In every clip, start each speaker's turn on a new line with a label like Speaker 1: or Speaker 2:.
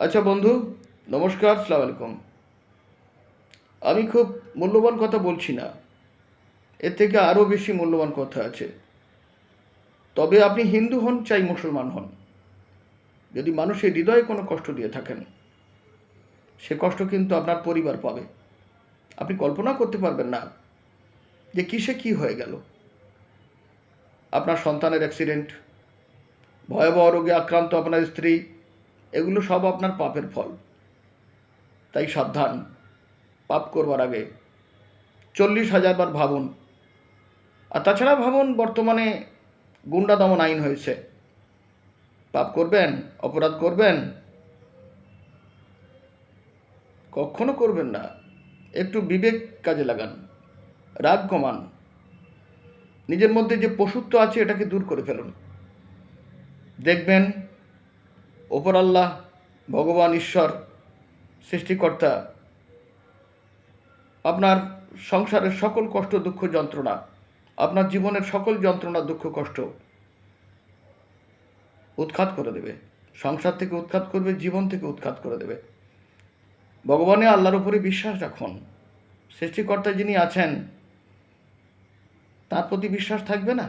Speaker 1: আচ্ছা বন্ধু, নমস্কার, আসসালামু আলাইকুম। আমি খুব মূল্যবান কথা বলছি না, এর থেকে আরও বেশি মূল্যবান কথা আছে। তবে আপনি হিন্দু হন চাই মুসলমান হন, যদি মানুষের হৃদয়ে কোনো কষ্ট দিয়ে থাকেন, সে কষ্ট কিন্তু আপনার পরিবার পাবে। আপনি কল্পনা করতে পারবেন না যে কিসে কি হয়ে গেল। আপনার সন্তানের অ্যাক্সিডেন্ট, ভয়াবহ রোগে আক্রান্ত আপনার স্ত্রী, এগুলো সব আপনার পাপের ফল। তাই সাবধান, পাপ করবার আগে 40,000 বার ভাবুন। আর তাছাড়া ভাবুন, বর্তমানে গুন্ডা দমন আইন হয়েছে। পাপ করবেন, অপরাধ করবেন, কখনো করবেন না। একটু বিবেক কাজে লাগান, রাগ কমান, নিজের মধ্যে যে পশুত্ব আছে এটাকে দূর করে ফেলুন। দেখবেন ওপর আল্লাহ, ভগবান, ঈশ্বর, সৃষ্টিকর্তা আপনার সংসারের সকল কষ্ট, দুঃখ, যন্ত্রণা, আপনার জীবনের সকল যন্ত্রণা, দুঃখ, কষ্ট উৎখাত করে দেবে। সংসার থেকে উৎখাত করবে, জীবন থেকে উৎখাত করে দেবে। ভগবানে আল্লাহর উপরে বিশ্বাস রাখুন। সৃষ্টিকর্তা যিনি আছেন তার প্রতি বিশ্বাস থাকবে না?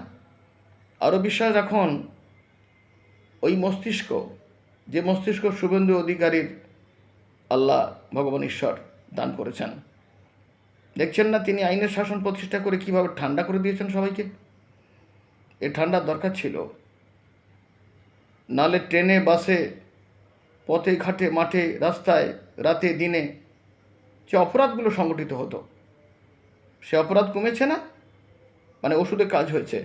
Speaker 1: আরও বিশ্বাস রাখুন ওই মস্তিষ্ক, যে মস্তিষ্ক শুভেন্দু অধিকারীর আল্লাহ, ভগবান, ঈশ্বর দান করেছেন। দেখছেন না তিনি আইনের শাসন প্রতিষ্ঠা করে কিভাবে ঠান্ডা করে দিয়েছেন সবাইকে? এ ঠান্ডার দরকার ছিল, নালে ট্রেনে, বাসে, পথে ঘাটে, মাঠে, রাস্তায়, রাতে, দিনে যে অপরাধগুলো সংগঠিত হতো, সে অপরাধ কমেছে না? মানে ওষুধে কাজ হয়েছে।